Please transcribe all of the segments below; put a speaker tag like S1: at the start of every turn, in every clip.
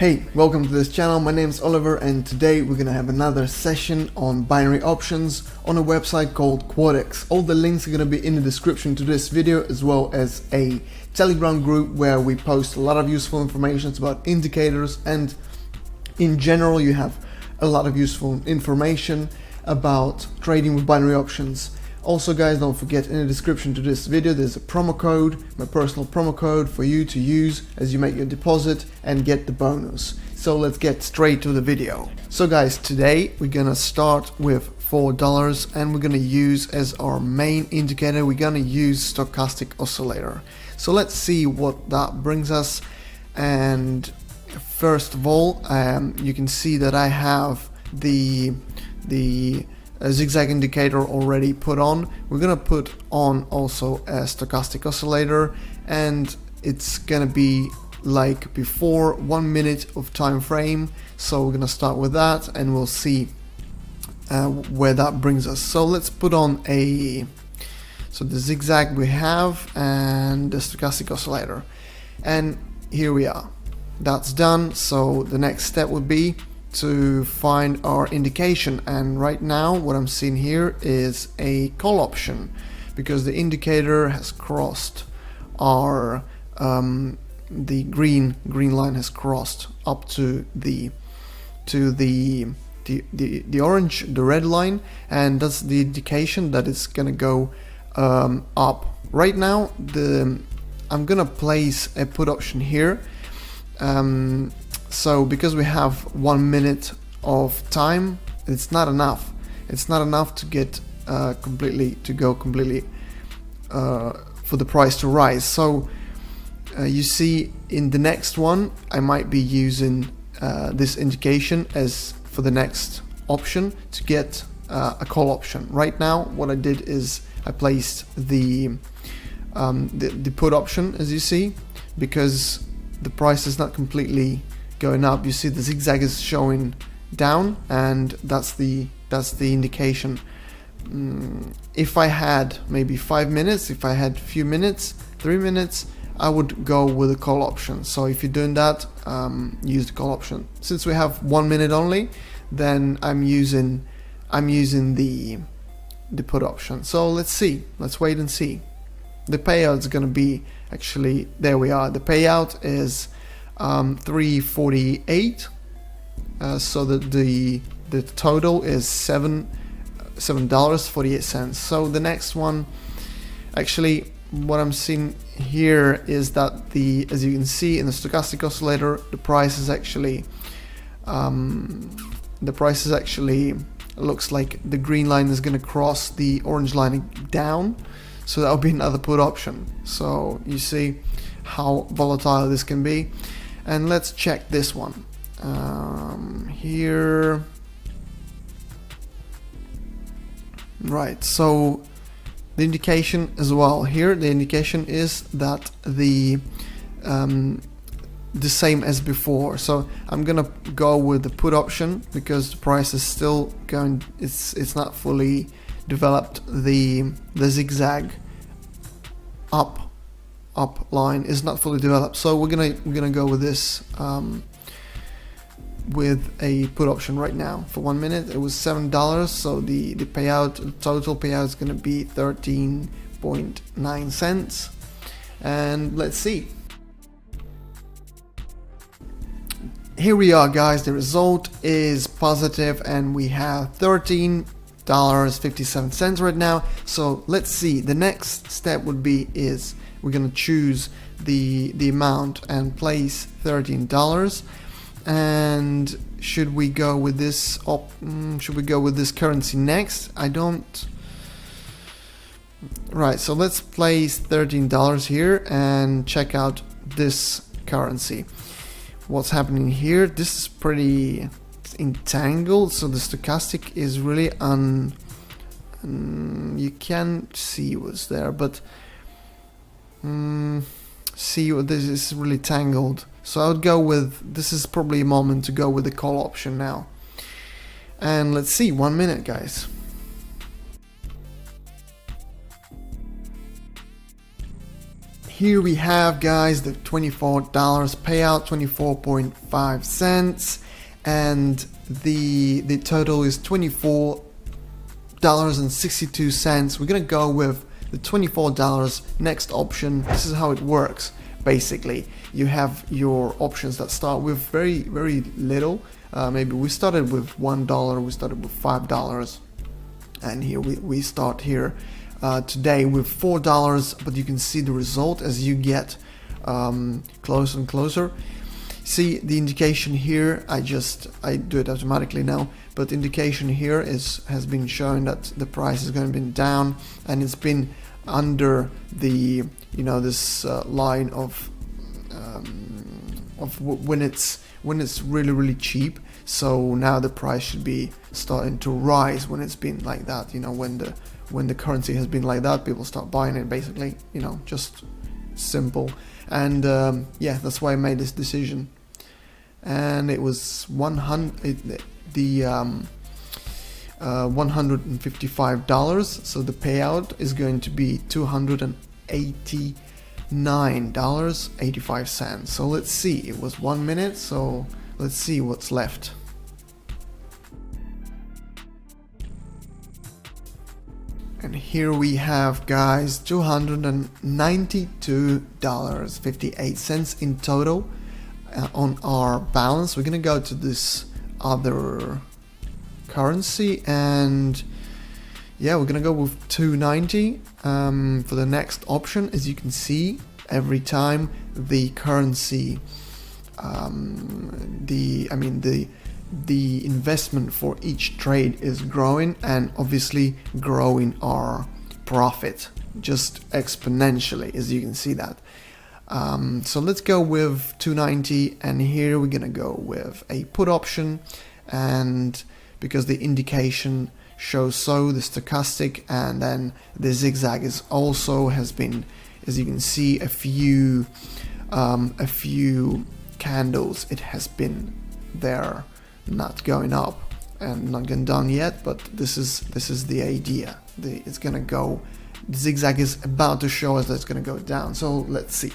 S1: Hey, welcome to this channel. My name is Oliver and today we're gonna have another session on binary options on a website called Quotex. All the links are gonna be in the description to this video, as well as a Telegram group where we post a lot of useful information about indicators, and in general you have a lot of useful information about trading with binary options. Also guys, don't forget, in the description to this video there's a promo code, my personal promo code for you to use as you make your deposit and get the bonus. So let's get straight to the video. So guys, today we're gonna start with $4 and we're gonna use as our main indicator, we're gonna use stochastic oscillator. So let's see what that brings us. And first of all, you can see that I have the ZigZag indicator already put on. We're gonna put on also a stochastic oscillator, and it's gonna be like before 1 minute of time frame. So we're gonna start with that and we'll see where that brings us. So let's put on the ZigZag we have and the stochastic oscillator, and here we are. That's done. So the next step would be to find our indication, and right now what I'm seeing here is a call option because the indicator has crossed our the green line has crossed up to the orange, the red line, and that's the indication that it's gonna go up. Right now I'm gonna place a put option here. So because we have 1 minute of time, it's not enough. It's not enough to get go completely for the price to rise. So you see, in the next one, I might be using this indication as for the next option to get a call option. Right now, what I did is I placed the put option, as you see, because the price is not completely going up. You see the ZigZag is showing down, and that's the indication. If I had maybe 5 minutes, if I had few minutes, 3 minutes, I would go with the call option. So if you're doing that, use the call option. Since we have 1 minute only, then I'm using the put option. So let's wait and see. The payout is going to be, actually, there we are. The payout is 348, so that the total is $7.48. So the next one, actually, what I'm seeing here is that as you can see in the stochastic oscillator, the price is actually looks like the green line is going to cross the orange line down, so that will be another put option. So you see how volatile this can be. And let's check this one here. Right, so the indication as well here, the indication is that the same as before. So I'm gonna go with the put option because the price is still going, it's not fully developed. The ZigZag up line is not fully developed, so we're gonna go with this with a put option right now. For 1 minute it was $7, so the total payout is gonna be 13.9 cents, and let's see. Here we are guys, the result is positive and we have $13.57 right now. So let's see, the next step would be we're gonna choose the amount and place $13. And should we go with this currency next? I don't. Right, so let's place $13 here and check out this currency. What's happening here? This is pretty entangled, so the stochastic is really you can't see what's there, but see, this is really tangled. So I would go with, this is probably a moment to go with the call option now. And let's see, 1 minute guys. here we have, guys, the $24 payout, 24.5 cents, and the total is $24.62. We're gonna go with the $24 next option. This is how it works. Basically, you have your options that start with very little. Maybe we started with $1, we started with $5, and here we start here today with $4, but you can see the result as you get closer and closer. See the indication here, I do it automatically now, but the indication here has been showing that the price is going to be down, and it's been under the this line of when it's really cheap. So now the price should be starting to rise when it's been like that. When the currency has been like that, people start buying it, basically. Just simple. And yeah, that's why I made this decision. And it was $155, so the payout is going to be $289.85. So let's see, it was 1 minute, so let's see what's left. And here we have, guys, $292.58 in total on our balance. We're gonna go to this other currency, and yeah, we're gonna go with 290 for the next option. As you can see, every time the currency, the investment for each trade is growing, and obviously growing our profit just exponentially, as you can see that. So let's go with 290, and here we're gonna go with a put option, and because the indication shows so, the stochastic, and then the zigzag is also has been, as you can see, a few candles it has been there, not going up and not going down yet, but this is the idea. It's gonna go, the zigzag is about to show us that it's gonna go down, so let's see.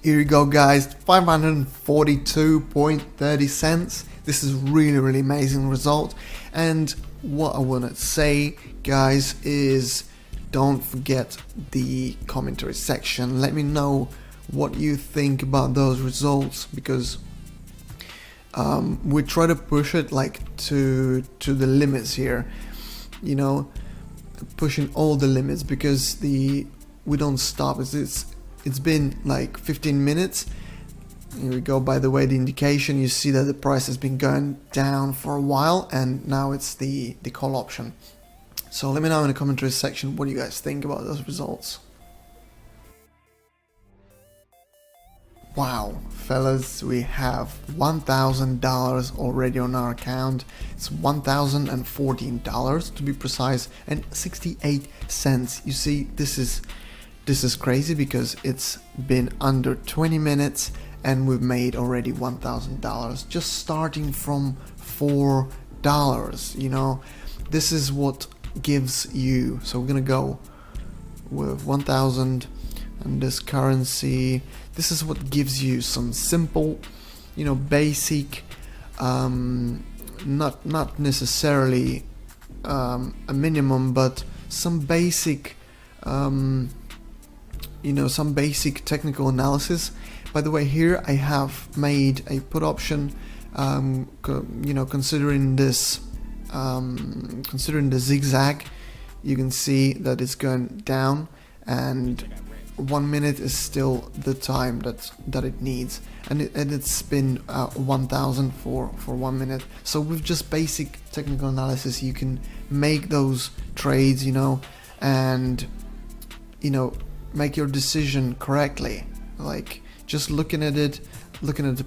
S1: Here you go, guys, 542.30 cents. This is really amazing result. And what I want to say, guys, is don't forget the commentary section. Let me know what you think about those results, because we try to push it like to the limits here, pushing all the limits, because we don't stop. It's been like 15 minutes. Here we go. By the way, the indication, you see that the price has been going down for a while, and now it's the call option. So let me know in the commentary section what you guys think about those results. Wow, fellas, we have $1,000 already on our account. It's $1,014 to be precise, and 68 cents. You see, this is crazy, because it's been under 20 minutes and we've made already $1,000 just starting from $4. This is what gives you. So we're gonna go with 1,000 and this currency. This is what gives you some simple, basic, not necessarily a minimum, but some basic some basic technical analysis. By the way, here I have made a put option, considering this, considering the zigzag. You can see that it's going down, and 1 minute is still the time that it needs, and it's been 1,000 for 1 minute. So with just basic technical analysis, you can make those trades, and make your decision correctly. Like, just looking at the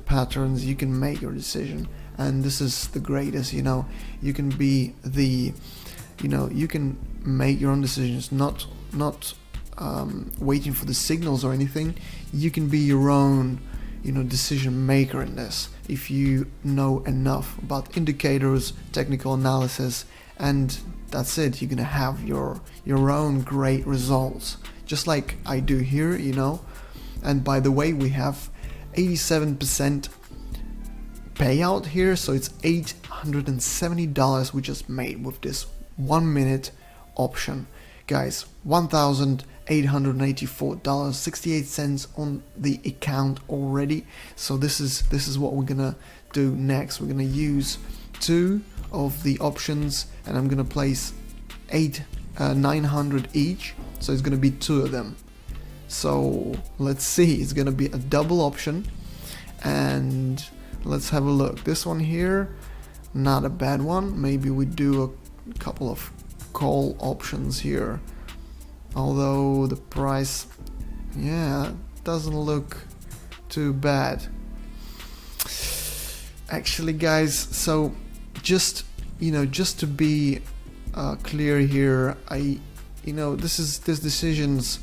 S1: patterns, you can make your decision, and this is the greatest. You can be the, you can make your own decisions, not waiting for the signals or anything. You can be your own, decision maker in this, if you know enough about indicators, technical analysis, and that's it. You're gonna have your own great results, just like I do here, you know. And by the way, we have 87% payout here, so it's $870 we just made with this 1 minute option, guys. $1,884.68 on the account already. So this is what we're gonna do next. We're gonna use 2 of the options, and I'm gonna place 900 each, so it's gonna be 2 of them. So let's see, it's gonna be a double option, and let's have a look. This one here, not a bad one. Maybe we do a couple of call options here, although the price, yeah, doesn't look too bad actually, guys. So just, you know, just to be clear here, these decisions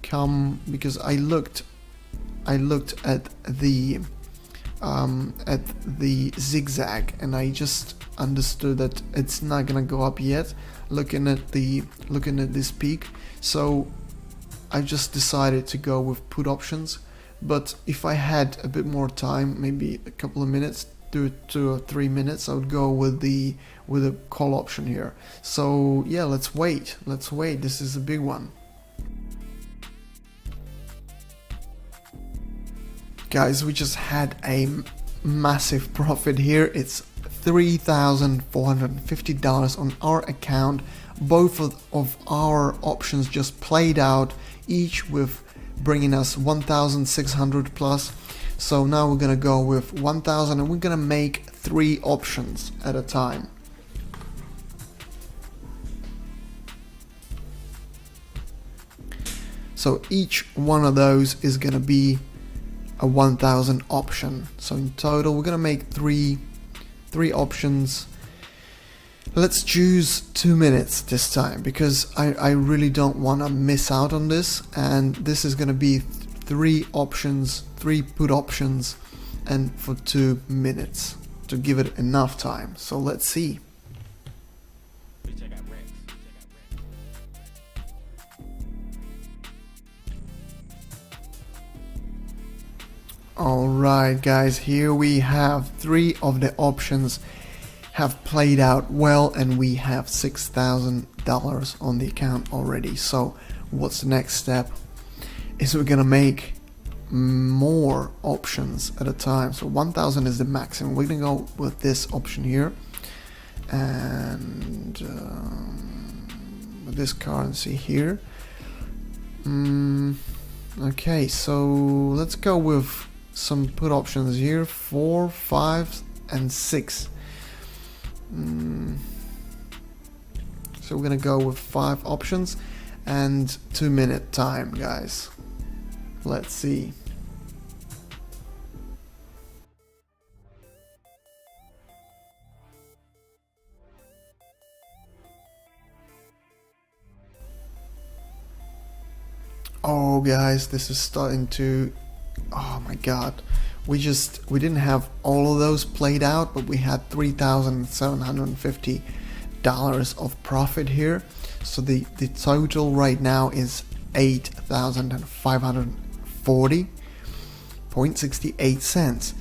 S1: come because I looked at the ZigZag, and I just understood that it's not gonna go up yet, looking at this peak. So I just decided to go with put options. But if I had a bit more time, maybe a couple of minutes, 2 or 3 minutes, I would go with the call option here. So yeah, let's wait. This is a big one, guys. We just had a massive profit here. It's $3,450 on our account. Both of our options just played out, each with bringing us 1,600 plus. So now we're gonna go with 1,000, and we're gonna make 3 options at a time. So each one of those is gonna be a 1,000 option. So in total we're gonna make three options. Let's choose 2 minutes this time, because I really don't want to miss out on this, and this is gonna be 3 options, 3 put options, and for 2 minutes to give it enough time. So let's see. Alright guys, here we have 3 of the options have played out well, and we have $6,000 on the account already. So what's the next step? Is we're gonna make more options at a time. So 1,000 is the maximum. We're gonna go with this option here, and with this currency here. Okay, so let's go with some put options here, 4, 5, and 6. So we're gonna go with 5 options and 2 minute time, guys. Let's see. Oh guys, this is starting to, oh my god, we didn't have all of those played out, but we had $3,750 of profit here. So the total right now is $8,540.68.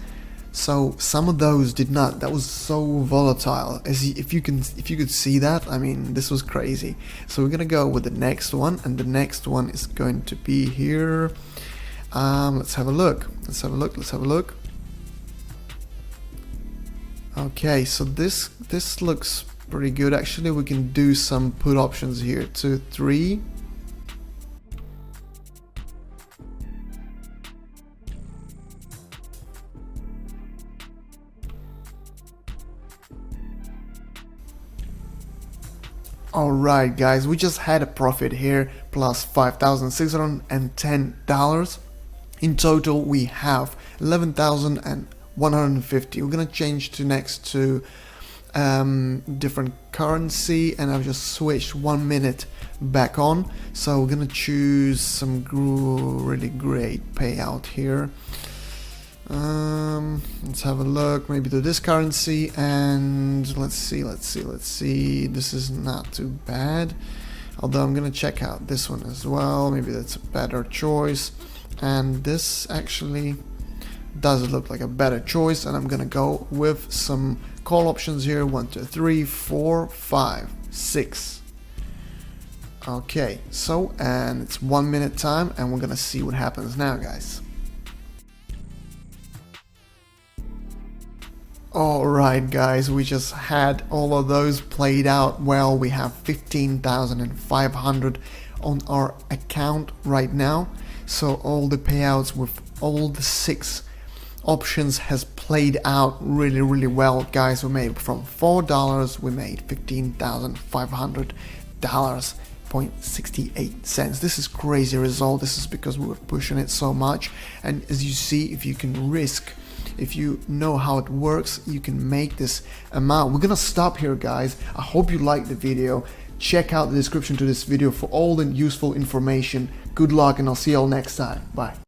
S1: So some of those did not. That was so volatile. If you could see that, I mean, this was crazy. So we're gonna go with the next one, and the next one is going to be here. Let's have a look. Okay, so this looks pretty good. Actually, we can do some put options here. 2, 3. Alright guys, we just had a profit here, plus $5,610. In total we have $11,150. We're gonna change to next to different currency, and I've just switched 1 minute back on. So we're gonna choose some really great payout here. Let's have a look, maybe to this currency, and let's see. This is not too bad, although I'm gonna check out this one as well. Maybe that's a better choice, and this actually does look like a better choice, and I'm gonna go with some call options here. 1, 2, 3, 4, 5, 6. Okay, so, and it's 1 minute time, and we're gonna see what happens now, guys. Alright guys, we just had all of those played out well. We have 15,500 on our account right now. So all the payouts with all the 6 options has played out really well, guys. We made from $4, we made $15,500.68. This is crazy result. This is because we were pushing it so much, and as you see, if you can risk, if you know how it works, you can make this amount. We're gonna stop here, guys. I hope you liked the video. Check out the description to this video for all the useful information. Good luck, and I'll see you all next time. Bye.